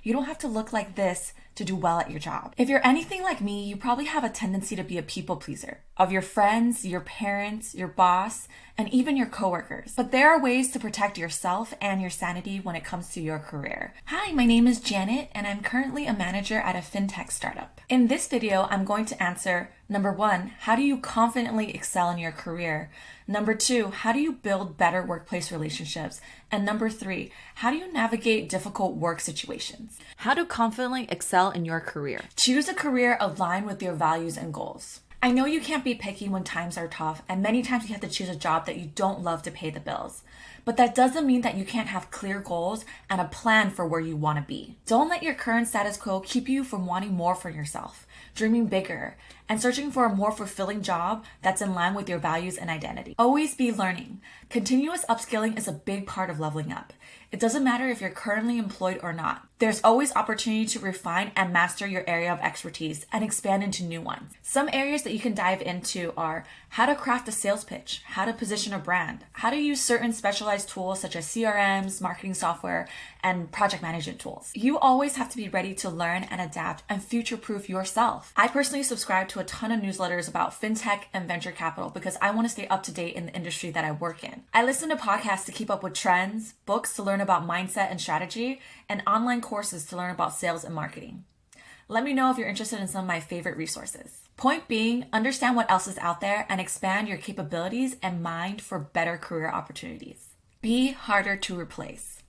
You don't have to look like this to do well at your job. If you're anything like me, you probably have a tendency to be a people pleaser of your friends, your parents, your boss, and even your coworkers. But there are ways to protect yourself and your sanity when it comes to your career. Hi, my name is Janet, and I'm currently a manager at a fintech startup. In this video, I'm going to answer number 1, how do you confidently excel in your career? Number 2, how do you build better workplace relationships? And number 3, how do you navigate difficult work situations? How to confidently excel in your career. Choose a career aligned with your values and goals. I know you can't be picky when times are tough, and many times you have to choose a job that you don't love to pay the bills. But that doesn't mean that you can't have clear goals and a plan for where you want to be. Don't let your current status quo keep you from wanting more for yourself, dreaming bigger, and searching for a more fulfilling job that's in line with your values and identity. Always be learning. Continuous upskilling is a big part of leveling up. It doesn't matter if you're currently employed or not. There's always opportunity to refine and master your area of expertise and expand into new ones. Some areas that you can dive into are how to craft a sales pitch, how to position a brand, how to use certain specialized tools such as CRMs, marketing software, and project management tools. You always have to be ready to learn and adapt and future-proof yourself. I personally subscribe to a ton of newsletters about fintech and venture capital because I want to stay up to date in the industry that I work in. I listen to podcasts to keep up with trends, books to learn about mindset and strategy, and online courses to learn about sales and marketing. Let me know if you're interested in some of my favorite resources. Point being, understand what else is out there and expand your capabilities and mind for better career opportunities. Be harder to replace.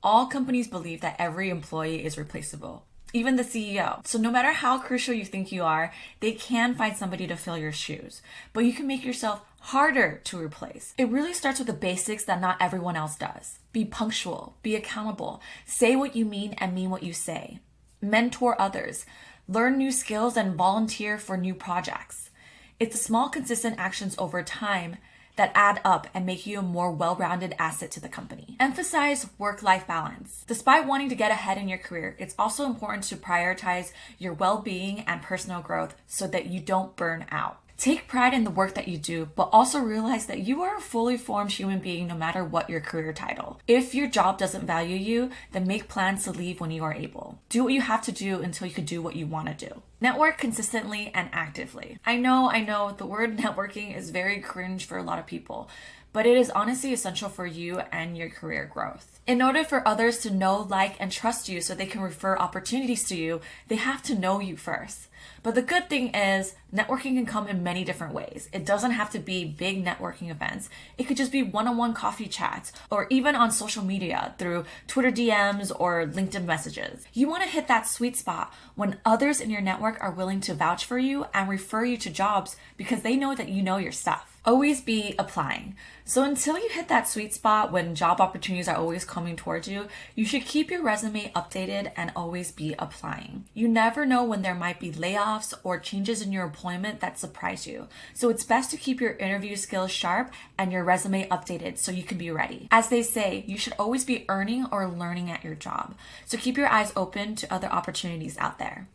All companies believe that every employee is replaceable, even the CEO. So no matter how crucial you think you are, they can find somebody to fill your shoes, but you can make yourself harder to replace. It really starts with the basics that not everyone else does. Be punctual, be accountable, say what you mean and mean what you say. Mentor others, learn new skills and volunteer for new projects. It's the small, consistent actions over time that add up and make you a more well-rounded asset to the company. Emphasize work-life balance. Despite wanting to get ahead in your career, it's also important to prioritize your well-being and personal growth so that you don't burn out. Take pride in the work that you do, but also realize that you are a fully formed human being no matter what your career title. If your job doesn't value you, then make plans to leave when you are able. Do what you have to do until you can do what you want to do. Network consistently and actively. I know, the word networking is very cringe for a lot of people, but it is honestly essential for you and your career growth. In order for others to know, like, and trust you so they can refer opportunities to you, they have to know you first. But the good thing is, networking can come in many different ways. It doesn't have to be big networking events. It could just be one-on-one coffee chats, or even on social media through Twitter DMs or LinkedIn messages. You want to hit that sweet spot when others in your network are willing to vouch for you and refer you to jobs because they know that you know your stuff. Always be applying. So until you hit that sweet spot when job opportunities are always coming towards you, you should keep your resume updated and always be applying. You never know when there might be layoffs or changes in your employment that surprise you. So it's best to keep your interview skills sharp and your resume updated so you can be ready. As they say, you should always be earning or learning at your job. So keep your eyes open to other opportunities out there.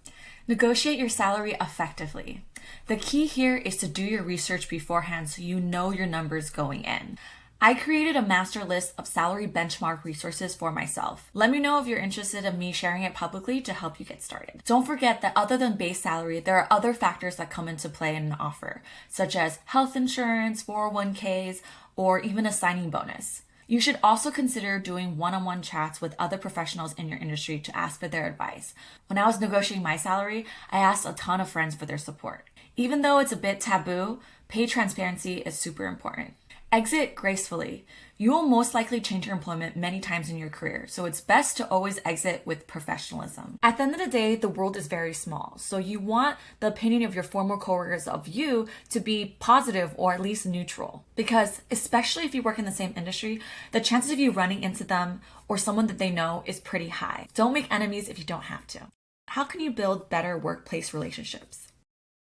Negotiate your salary effectively. The key here is to do your research beforehand so you know your numbers going in. I created a master list of salary benchmark resources for myself. Let me know if you're interested in me sharing it publicly to help you get started. Don't forget that other than base salary, there are other factors that come into play in an offer, such as health insurance, 401ks, or even a signing bonus. You should also consider doing one-on-one chats with other professionals in your industry to ask for their advice. When I was negotiating my salary, I asked a ton of friends for their support. Even though it's a bit taboo, pay transparency is super important. Exit gracefully. You will most likely change your employment many times in your career, so it's best to always exit with professionalism. At the end of the day, the world is very small, so you want the opinion of your former coworkers of you to be positive or at least neutral. Because especially if you work in the same industry, the chances of you running into them or someone that they know is pretty high. Don't make enemies if you don't have to. How can you build better workplace relationships?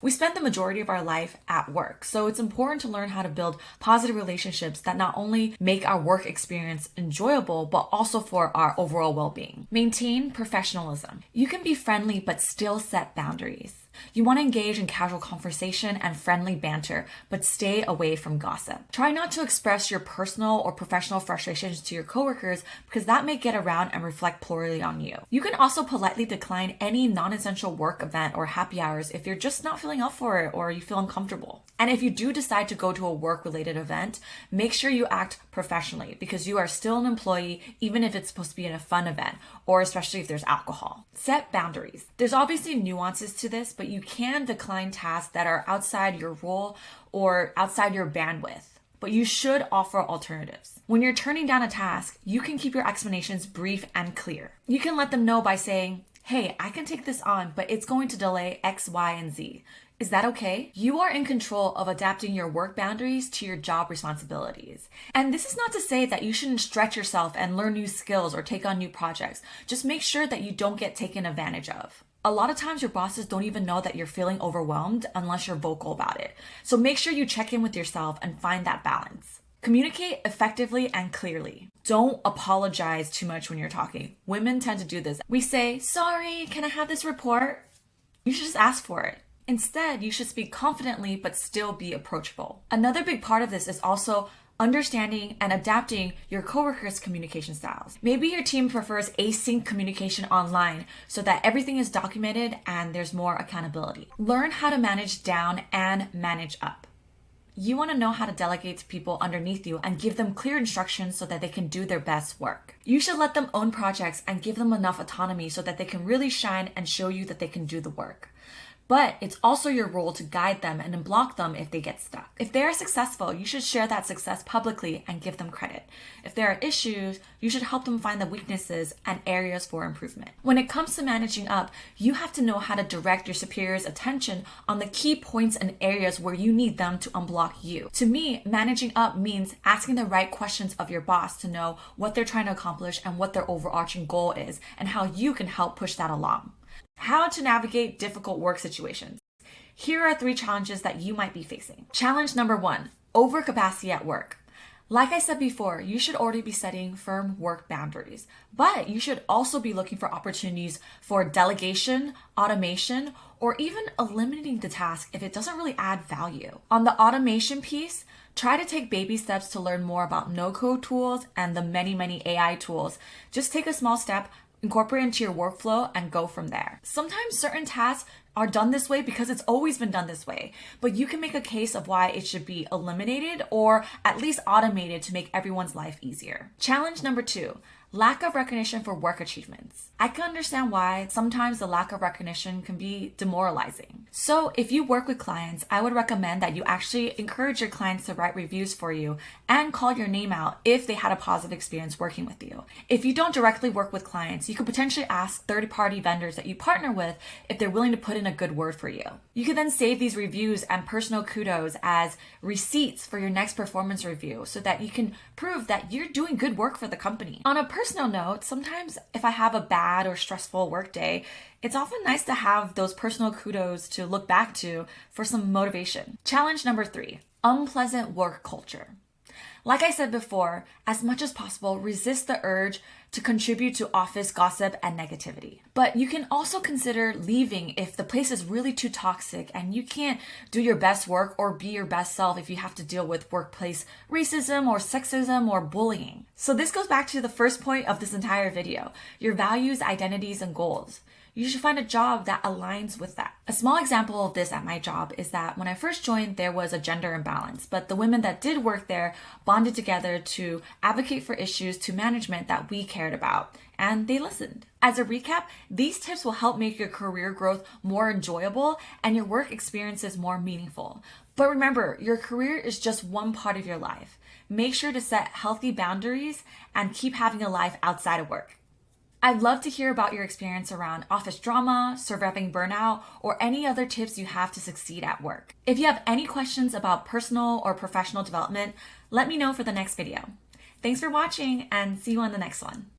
We spend the majority of our life at work, so it's important to learn how to build positive relationships that not only make our work experience enjoyable, but also for our overall well-being. Maintain professionalism. You can be friendly, but still set boundaries. You want to engage in casual conversation and friendly banter, but stay away from gossip. Try not to express your personal or professional frustrations to your coworkers because that may get around and reflect poorly on you. You can also politely decline any non-essential work event or happy hours if you're just not feeling up for it or you feel uncomfortable. And if you do decide to go to a work-related event, make sure you act professionally because you are still an employee even if it's supposed to be in a fun event or especially if there's alcohol. Set boundaries. There's obviously nuances to this, but you can decline tasks that are outside your role or outside your bandwidth. But you should offer alternatives. When you're turning down a task, you can keep your explanations brief and clear. You can let them know by saying, hey, I can take this on, but it's going to delay X, Y, and Z. Is that okay? You are in control of adapting your work boundaries to your job responsibilities. And this is not to say that you shouldn't stretch yourself and learn new skills or take on new projects. Just make sure that you don't get taken advantage of. A lot of times your bosses don't even know that you're feeling overwhelmed unless you're vocal about it. So make sure you check in with yourself and find that balance. Communicate effectively and clearly. Don't apologize too much when you're talking. Women tend to do this. We say, sorry, can I have this report? You should just ask for it. Instead, you should speak confidently but still be approachable. Another big part of this is also understanding and adapting your coworkers' communication styles. Maybe your team prefers async communication online so that everything is documented and there's more accountability. Learn how to manage down and manage up. You want to know how to delegate to people underneath you and give them clear instructions so that they can do their best work. You should let them own projects and give them enough autonomy so that they can really shine and show you that they can do the work. But it's also your role to guide them and unblock them if they get stuck. If they are successful, you should share that success publicly and give them credit. If there are issues, you should help them find the weaknesses and areas for improvement. When it comes to managing up, you have to know how to direct your superiors' attention on the key points and areas where you need them to unblock you. To me, managing up means asking the right questions of your boss to know what they're trying to accomplish and what their overarching goal is and how you can help push that along. How to navigate difficult work situations. Here are 3 challenges that you might be facing. Challenge number 1, overcapacity at work. Like I said before, you should already be setting firm work boundaries, but you should also be looking for opportunities for delegation, automation, or even eliminating the task if it doesn't really add value. On the automation piece, try to take baby steps to learn more about no-code tools and the many AI tools. Just take a small step, incorporate it into your workflow, and go from there. Sometimes certain tasks are done this way because it's always been done this way, but you can make a case of why it should be eliminated or at least automated to make everyone's life easier. Challenge number 2, lack of recognition for work achievements. I can understand why sometimes the lack of recognition can be demoralizing. So if you work with clients, I would recommend that you actually encourage your clients to write reviews for you and call your name out if they had a positive experience working with you. If you don't directly work with clients, you could potentially ask third-party vendors that you partner with if they're willing to put in a good word for you. You could then save these reviews and personal kudos as receipts for your next performance review so that you can prove that you're doing good work for the company. On a personal note, sometimes if I have a bad or stressful workday, it's often nice to have those personal kudos to look back to for some motivation. Challenge number 3, unpleasant work culture. Like I said before, as much as possible, resist the urge to contribute to office gossip and negativity. But you can also consider leaving if the place is really too toxic and you can't do your best work or be your best self if you have to deal with workplace racism or sexism or bullying. So this goes back to the first point of this entire video, your values, identities, and goals. You should find a job that aligns with that. A small example of this at my job is that when I first joined, there was a gender imbalance, but the women that did work there bonded together to advocate for issues to management that we cared about, and they listened. As a recap, these tips will help make your career growth more enjoyable and your work experiences more meaningful. But remember, your career is just one part of your life. Make sure to set healthy boundaries and keep having a life outside of work. I'd love to hear about your experience around office drama, surviving burnout, or any other tips you have to succeed at work. If you have any questions about personal or professional development, let me know for the next video. Thanks for watching and see you on the next one.